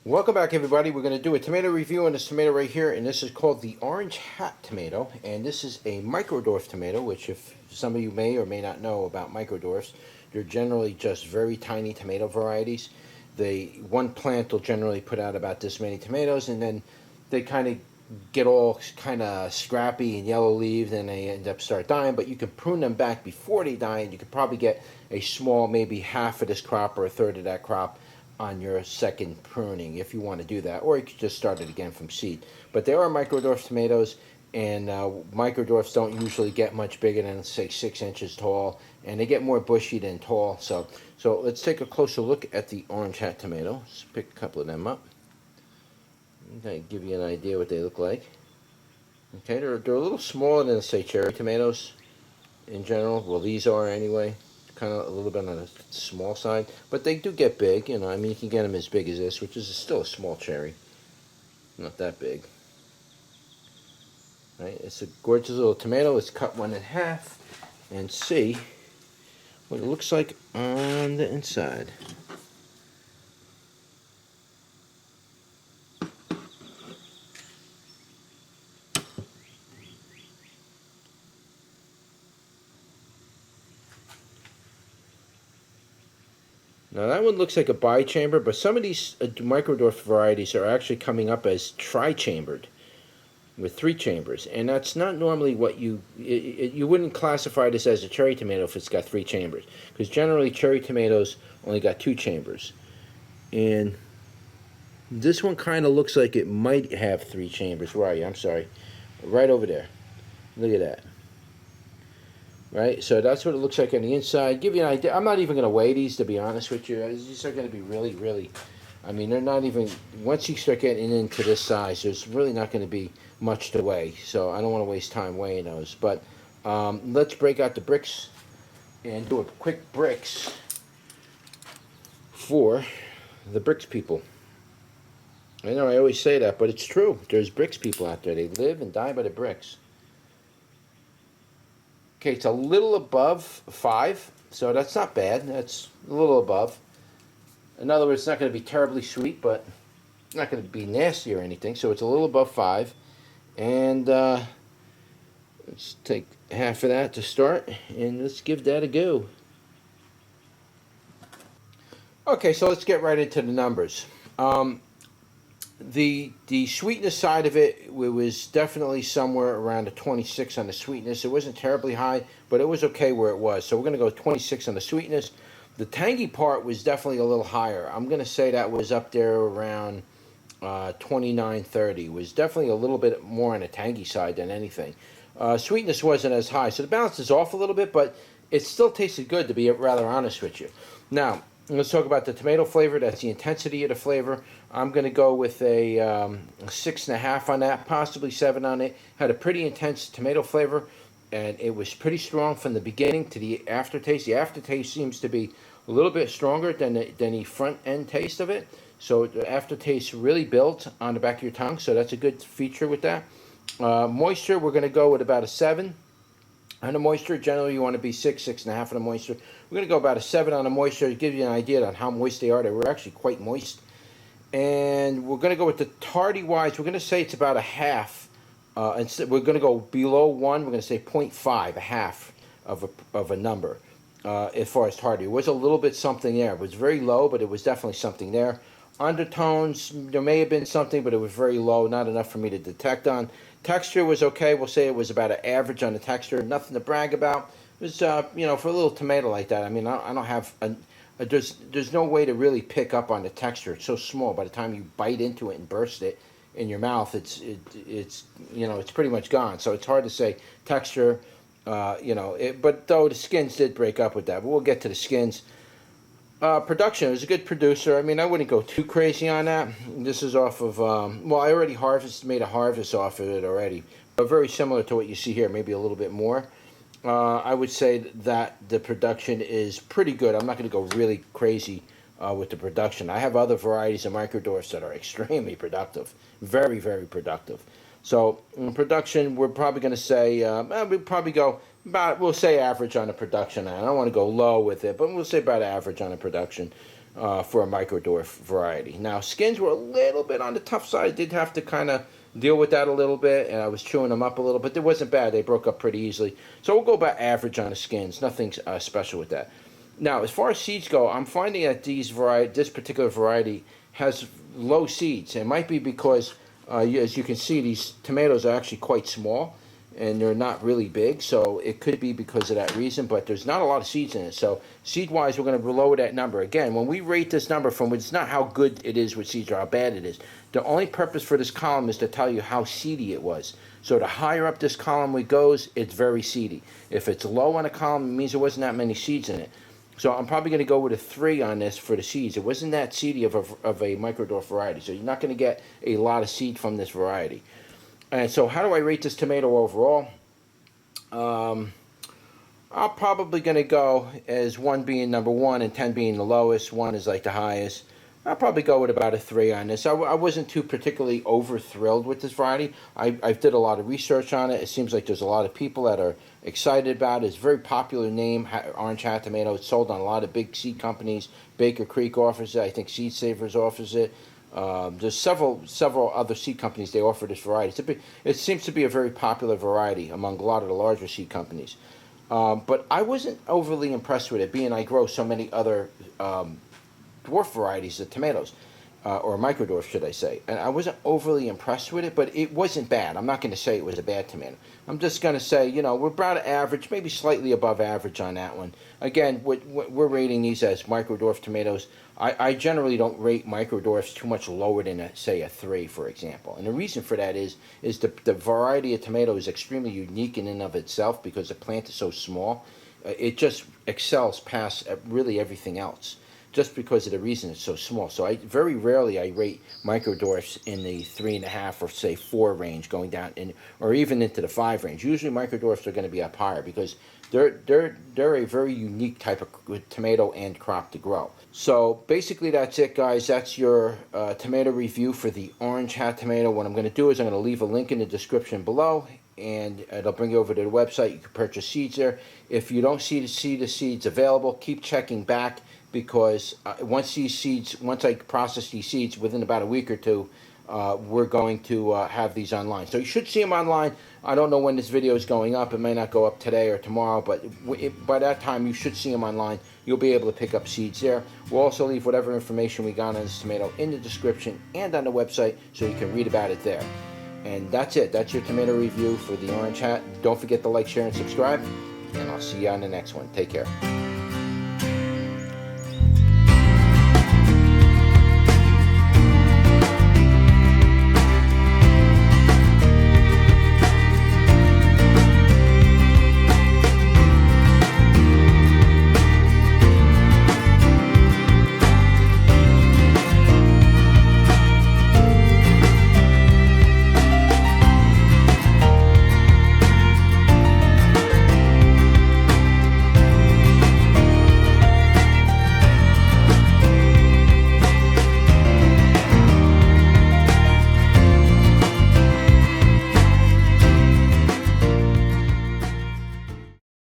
Welcome back, everybody. We're going to do a tomato review on this tomato right here, and this is called the Orange Hat tomato, and this is a Micro Dwarf tomato, which if some of you may or may not know about Micro Dwarfs, they're generally just very tiny tomato varieties. One plant will generally put out about this many tomatoes, and then they kind of get all kind of scrappy and yellow leaved, and they end up start dying, but you can prune them back before they die, and you could probably get a small, maybe half of this crop or a third of that crop on your second pruning if you want to do that, or you could just start it again from seed. But they are Micro Dwarf tomatoes, and Micro Dwarfs don't usually get much bigger than, say, 6 inches tall, and they get more bushy than tall. So let's take a closer look at the Orange Hat tomato. Let's pick a couple of them up. Okay, give you an idea what they look like. Okay, they're a little smaller than, say, cherry tomatoes in general. Well, these are anyway. Kind of a little bit on the small side, but they do get big. You know, I mean, you can get them as big as this, which is still a small cherry. Not that big. Right? It's a gorgeous little tomato. Let's cut one in half and see what it looks like on the inside. Now that one looks like a bichamber, but some of these Micro Dwarf varieties are actually coming up as tri-chambered with 3 chambers, and that's not normally what you wouldn't classify this as a cherry tomato if it's got 3 chambers, because generally cherry tomatoes only got 2 chambers, and this one kind of looks like it might have 3 chambers. Where are you? I'm sorry, right over there. Look at that. Right, so that's what it looks like on the inside. Give you an idea. I'm not even going to weigh these, to be honest with you. These are going to be really, I mean, they're not even, once you start getting into this size, there's really not going to be much to weigh. So I don't want to waste time weighing those. But let's break out the bricks and do a quick bricks for the bricks people. I know I always say that, but it's true. There's bricks people out there. They live and die by the bricks. Okay, it's a little above 5, so that's not bad. That's a little above. In other words, it's not going to be terribly sweet, but it's not going to be nasty or anything, so it's a little above 5. And let's take half of that to start, and let's give that a go. Okay, so let's get right into the numbers. The sweetness side of it was definitely somewhere around a 26 on the sweetness. It wasn't terribly high, but it was okay where it was. So we're going to go 26 on the sweetness. The tangy part was definitely a little higher. I'm going to say that was up there around 29, 30. It was definitely a little bit more on the tangy side than anything. Sweetness wasn't as high. So the balance is off a little bit, but it still tasted good, to be rather honest with you. Now, let's talk about the tomato flavor. That's the intensity of the flavor. I'm going to go with a 6.5 on that, possibly 7 on it. Had a pretty intense tomato flavor, and it was pretty strong from the beginning to the aftertaste. The aftertaste seems to be a little bit stronger than the front end taste of it. So the aftertaste really builds on the back of your tongue, so that's a good feature with that. Moisture, we're going to go with about a 7. On the moisture, generally you want to be 6, 6.5 on the moisture. We're going to go about a 7 on the moisture to give you an idea on how moist they are. They were actually quite moist. And we're going to go with the tardy wise. We're going to say it's about a half. We're going to go below 1. We're going to say 0.5, a half of a number as far as tardy. It was a little bit something there. It was very low, but it was definitely something there. Undertones, there may have been something, but it was very low, not enough for me to detect on. Texture was okay. We'll say it was about an average on the texture. Nothing to brag about. It was, you know, for a little tomato like that. I mean, I don't have there's no way to really pick up on the texture. It's so small. By the time you bite into it and burst it in your mouth, it's you know, it's pretty much gone. So it's hard to say texture. You know, but though the skins did break up with that. But we'll get to the skins. Production, it was a good producer. I mean, I wouldn't go too crazy on that. This is off of, well, I already made a harvest off of it already. But very similar to what you see here, maybe a little bit more. I would say that the production is pretty good. I'm not going to go really crazy with the production. I have other varieties of Micro Dwarfs that are extremely productive. Very, very productive. So in production, we're probably going to say, we'll probably go about, we'll say average on the production. I don't want to go low with it, but we'll say about average on the production. for a Micro Dwarf variety. Now, skins were a little bit on the tough side. I did have to kind of deal with that a little bit, and I was chewing them up a little bit. They wasn't bad. They broke up pretty easily. So we'll go about average on the skins. Nothing special with that. Now, as far as seeds go, I'm finding that this particular variety has low seeds. It might be because, as you can see, these tomatoes are actually quite small, and they're not really big, so it could be because of that reason, but there's not a lot of seeds in it. So seed-wise, we're going to lower that number. Again, when we rate this number from, it's not how good it is with seeds or how bad it is. The only purpose for this column is to tell you how seedy it was. So the higher up this column we goes, it's very seedy. If it's low on a column, it means there wasn't that many seeds in it. So I'm probably going to go with a 3 on this for the seeds. It wasn't that seedy of a Micro Dwarf variety, so you're not going to get a lot of seed from this variety. And so how do I rate this tomato overall? I'm probably going to go as 1 being number 1 and 10 being the lowest. 1 is like the highest. I'll probably go with about a 3 on this. I wasn't too particularly over-thrilled with this variety. I did a lot of research on it. It seems like there's a lot of people that are excited about it. It's a very popular name, Orange Hat Tomato. It's sold on a lot of big seed companies. Baker Creek offers it. I think Seed Savers offers it. There's several other seed companies they offer this variety. It seems to be a very popular variety among a lot of the larger seed companies. But I wasn't overly impressed with it, being I grow so many other dwarf varieties of tomatoes, or Micro Dwarf, should I say. And I wasn't overly impressed with it, but it wasn't bad. I'm not going to say it was a bad tomato. I'm just going to say, you know, we're about average, maybe slightly above average on that one. Again, we're rating these as Micro Dwarf tomatoes. I generally don't rate Micro Dwarfs too much lower than, say, a 3, for example. And the reason for that is the variety of tomato is extremely unique in and of itself because the plant is so small. It just excels past really everything else, just because of the reason it's so small. So very rarely I rate Micro Dwarfs in the 3.5 or say 4 range, going down or even into the 5 range. Usually Micro Dwarfs are going to be up higher because they're a very unique type of tomato and crop to grow. So basically that's it, guys. That's your tomato review for the Orange Hat tomato. What I'm going to do is I'm going to leave a link in the description below, and it'll bring you over to the website. You can purchase seeds there. If you don't see the seeds available, keep checking back, because once I process these seeds within about a week or two, we're going to have these online. So you should see them online. I don't know when this video is going up. It may not go up today or tomorrow, but by that time you should see them online. You'll be able to pick up seeds there. We'll also leave whatever information we got on this tomato in the description and on the website, so you can read about it there. And that's it. That's your tomato review for the Orange Hat. Don't forget to like, share, and subscribe, and I'll see you on the next one. Take care.